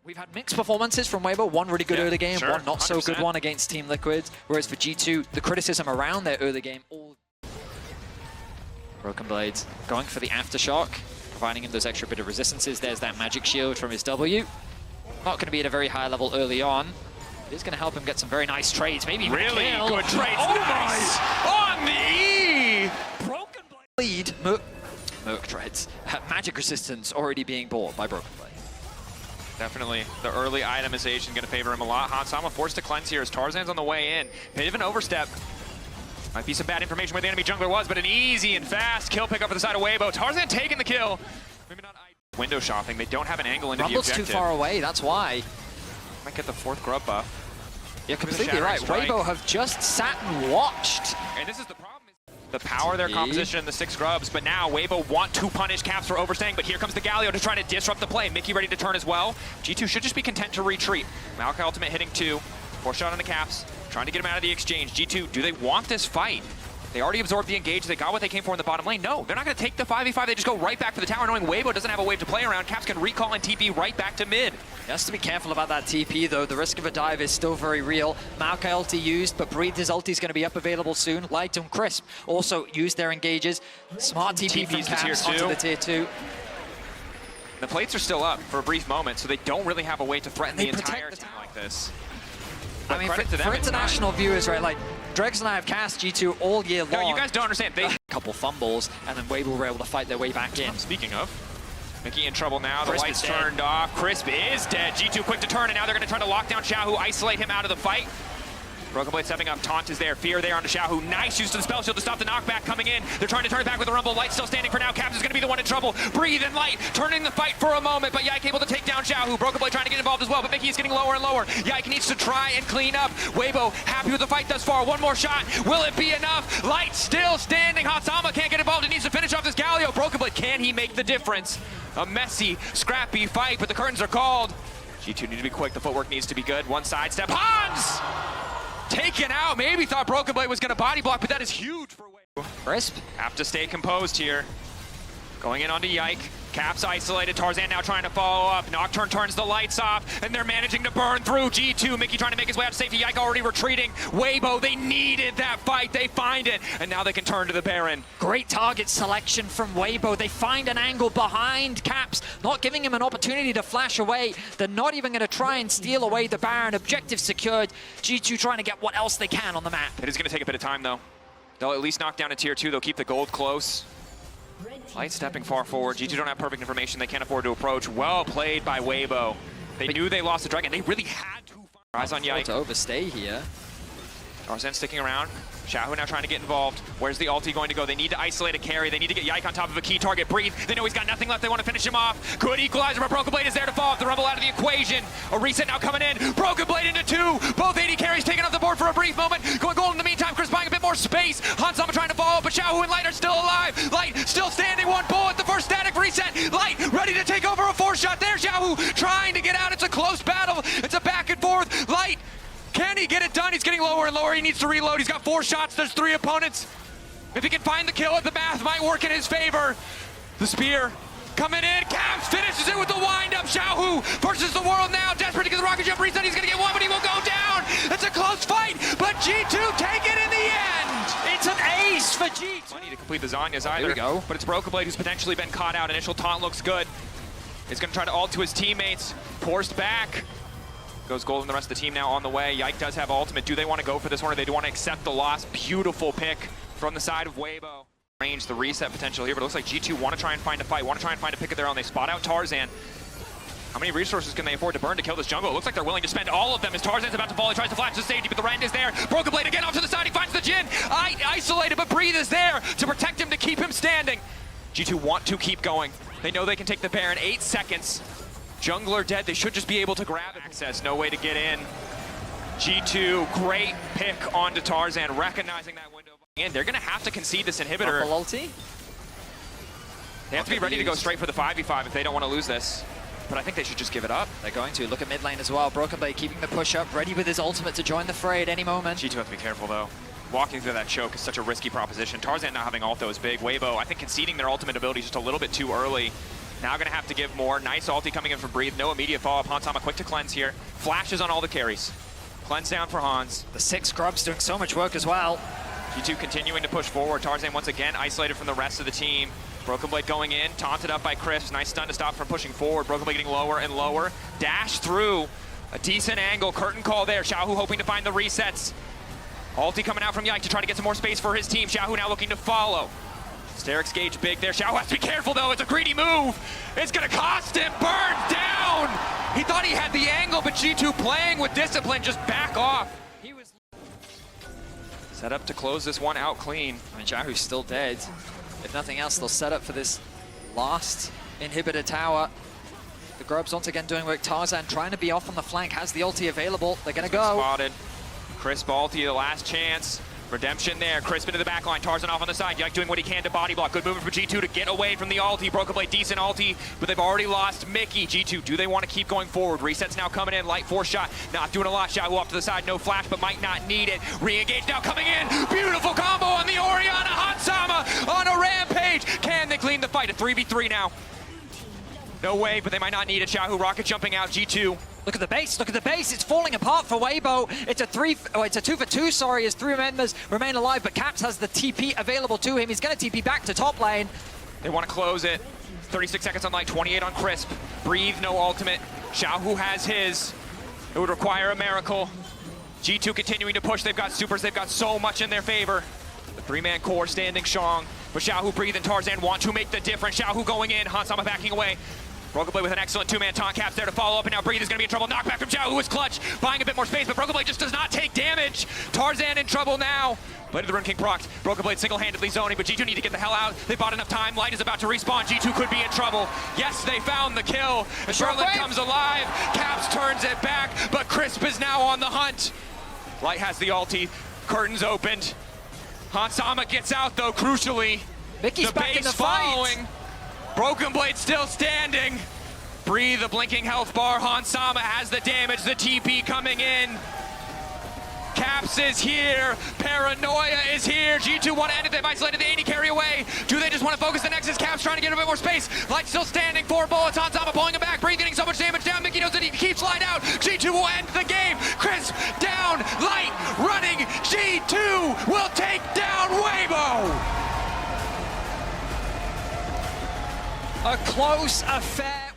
We've had mixed performances from Weibo, one really good early game, one not so good one against Team Liquid, whereas for G2, the criticism around their early game, all Broken Blades going for the Aftershock, providing him those extra bit of resistances. There's that magic shield from his W. Not going to be at a very high level early on. It is going to help him get some very nice trades, maybe even really a kill. Good trades. Oh Nice! On the E! Broken Blade lead. Merc trades. Magic resistance already being bought by Broken Blade. Definitely, the early itemization going to favor him a lot. Hansama forced to cleanse here as Tarzan's on the way in. Bit of an overstep. Might be some bad information where the enemy jungler was, but an easy and fast kill pick up for the side of Weibo. Tarzan taking the kill. Maybe not window shopping. They don't have an angle into Rumble's the objective. too far away, that's why. Might get the 4th grub buff. You're completely right. Weibo have just sat and watched. And this is the problem. The power of their composition in the 6 grubs, but now Weibo want to punish Caps for overstaying, but here comes the Galio to try to disrupt the play. Mickey ready to turn as well. G2 should just be content to retreat. Maokai ultimate hitting 2. 4-shot on the Caps, trying to get him out of the exchange. G2, do they want this fight? They already absorbed the engage. They got what they came for in the bottom lane. No, they're not going to take the 5v5. They just go right back for the tower, knowing Weibo doesn't have a wave to play around. Caps can recall and TP right back to mid. He has to be careful about that TP, though. The risk of a dive is still very real. Maokai ulti used, but Breathe, his ulti is going to be up available soon. Light and Crisp also used their engages. Smart TP from Caps onto the tier 2. The plates are still up for a brief moment, so they don't really have a way to threaten the entire team like this. But I mean, for international viewers, right, like, Dregs and I have cast G2 all year long. No, you guys don't understand. They couple fumbles, and then Weibo were able to fight their way back in. Speaking of, Mickey in trouble now. The light's turned off. Crisp is dead. G2 quick to turn, and now they're going to try to lock down Xiaohu, isolate him out of the fight. Broken Blade stepping up. Taunt is there. Fear there onto Xiaohu. Nice use to the spell shield to stop the knockback coming in. They're trying to turn it back with the Rumble. Light still standing for now. Caps is going to be the one in trouble. Breathe and Light turning the fight for a moment, but Yike able to take down Xiaohu. Broken Blade trying to get involved as well, but Mickey is getting lower and lower. Yike needs to try and clean up. Weibo happy with the fight thus far. One more shot. Will it be enough? Light still standing. Hansama can't get involved. It needs to finish off this Galio. Broken Blade, can he make the difference? A messy, scrappy fight, but the curtains are called. G2 need to be quick. The footwork needs to be good. One side step. Hans! Taken out. Maybe thought Broken Blade was going to body block, but that is huge for Weibo. Crisp. Have to stay composed here. Going in onto Yike. Caps isolated. Tarzan now trying to follow up. Nocturne turns the lights off, and they're managing to burn through. G2, Mickey trying to make his way out to safety. Yike already retreating. Weibo, they needed that fight. They find it, and now they can turn to the Baron. Great target selection from Weibo. They find an angle behind Caps, not giving him an opportunity to flash away. They're not even going to try and steal away the Baron. Objective secured. G2 trying to get what else they can on the map. It is going to take a bit of time, though. They'll at least knock down a tier 2. They'll keep the gold close. Light stepping far forward. G2 don't have perfect information. They can't afford to approach. Well played by Weibo. They knew they lost the dragon. They really had to find. Eyes on Yike. To overstay here. Tarzan sticking around. Xiaohu now trying to get involved. Where's the ulti going to go? They need to isolate a carry. They need to get Yike on top of a key target. Breathe. They know he's got nothing left. They want to finish him off. Good equalizer, but Broken Blade is there to fall off. The Rumble out of the equation. A reset now coming in. Broken Blade into 2. Both 80 carries taken off the board for a brief moment. Going gold in the meantime. Chris buying a bit more space. Hansama trying to follow up, but Xiaohu and Light are still alive. Light still standing. One bullet. The first static reset. Light ready to take over a 4-shot. There's Xiaohu trying to get out. It's a close battle. It's a back and forth. Light. Can he get it done? He's getting lower and lower. He needs to reload. He's got 4 shots. There's 3 opponents. If he can find the kill, the math might work in his favor. The spear coming in. Caps finishes it with the wind-up. Xiaohu versus the world now. Desperate to get the rocket jump reset. He's going to get one, but he will go down. It's a close fight, but G2 take it in the end. It's an ace for G2. Money to complete the Zanyas either. There we go. But it's Broken Blade who's potentially been caught out. Initial taunt looks good. He's going to try to ult to his teammates. Forced back. Goes gold and the rest of the team now on the way. Yike does have ultimate. Do they want to go for this one, or do they want to accept the loss? Beautiful pick from the side of Weibo. Range the reset potential here, but it looks like G2 want to try and find a fight, want to try and find a pick of their own. They spot out Tarzan. How many resources can they afford to burn to kill this jungle? It looks like they're willing to spend all of them as Tarzan's about to fall. He tries to flash to safety, but the Rend is there. Broken Blade again off to the side. He finds the Jhin. Isolated, but Breathe is there to protect him, to keep him standing. G2 want to keep going. They know they can take the Baron. 8 seconds. Jungler dead, they should just be able to grab it. Access, no way to get in. G2, great pick onto Tarzan, recognizing that window. And they're gonna have to concede this inhibitor. Ulti. They have to be ready to go straight for the 5v5 if they don't want to lose this. But I think they should just give it up. They're going to. Look at mid lane as well. Broken Blade keeping the push up, ready with his ultimate to join the fray at any moment. G2 have to be careful though. Walking through that choke is such a risky proposition. Tarzan not having ult though is big. Weibo, I think conceding their ultimate ability just a little bit too early. Now gonna have to give more. Nice ulti coming in from Breathe. No immediate follow-up. Hansama quick to cleanse here. Flashes on all the carries. Cleanse down for Hans. The 6 grubs doing so much work as well. G2 continuing to push forward. Tarzan once again isolated from the rest of the team. Broken Blade going in, taunted up by Chris. Nice stun to stop from pushing forward. Broken Blade getting lower and lower. Dash through. A decent angle. Curtain call there. Xiaohu hoping to find the resets. Ulti coming out from Yike to try to get some more space for his team. Xiaohu now looking to follow. Sterix gauge big there. Xiaohu has to be careful though. It's a greedy move. It's gonna cost him. Burns down. He thought he had the angle, but G2 playing with discipline. Just back off. He was set up to close this one out clean. I mean, Xiaohu's still dead. If nothing else, they'll set up for this last inhibitor tower. The grubs once again doing work. Tarzan trying to be off on the flank, has the ulti available. They're gonna go. Spotted. Crisp ulti, the last chance. Redemption there. Crisp into the back line. Tarzan off on the side. Yike doing what he can to body block. Good movement for G2 to get away from the ulti. Broken Blade, decent ulti, but they've already lost Mickey. G2, do they want to keep going forward? Resets now coming in. Light force shot. Not doing a lot. Xiaohu off to the side. No flash, but might not need it. Re-engage now coming in. Beautiful combo on the Orianna. Hansama on a rampage. Can they clean the fight? A 3v3 now. No way, but they might not need it. Xiaohu rocket jumping out. G2. Look at the base, look at the base. It's falling apart for Weibo. It's a 2 for 2, sorry, as 3 members remain alive, but Caps has the TP available to him. He's gonna TP back to top lane. They want to close it. 36 seconds on Light, 28 on Crisp. Breathe, no ultimate. Xiaohu has his. It would require a miracle. G2 continuing to push. They've got supers. They've got so much in their favor. The 3-man core standing strong. But Xiaohu, Breathe, and Tarzan want to make the difference. Xiaohu going in. Hansama backing away. Broken Blade with an excellent 2-man taunt. Caps there to follow up, and now Breathe is going to be in trouble. Knockback from Xiaohu is clutch, buying a bit more space, but Broken Blade just does not take damage. Tarzan in trouble now. Blade of the Rune King procced. Broken Blade single-handedly zoning, but G2 need to get the hell out. They bought enough time. Light is about to respawn. G2 could be in trouble. Yes, they found the kill. And Charlotte comes alive. Caps turns it back, but Crisp is now on the hunt. Light has the ulti. Curtains opened. Hansama gets out, though, crucially. Mickey's the back in the following. fight. Broken Blade still standing. Breathe, the blinking health bar. Hansama has the damage. The TP coming in. Caps is here. Paranoia is here. G2 want to end it. They've isolated the AD carry away. Do they just want to focus the Nexus? Caps trying to get a bit more space. Light still standing. 4 bullets. Hansama pulling him back. Breathe getting so much damage down. Mickey knows that he can keep slide out. G2 will end the game. Chris down. Light running. G2 will take down Weibo. A close affair.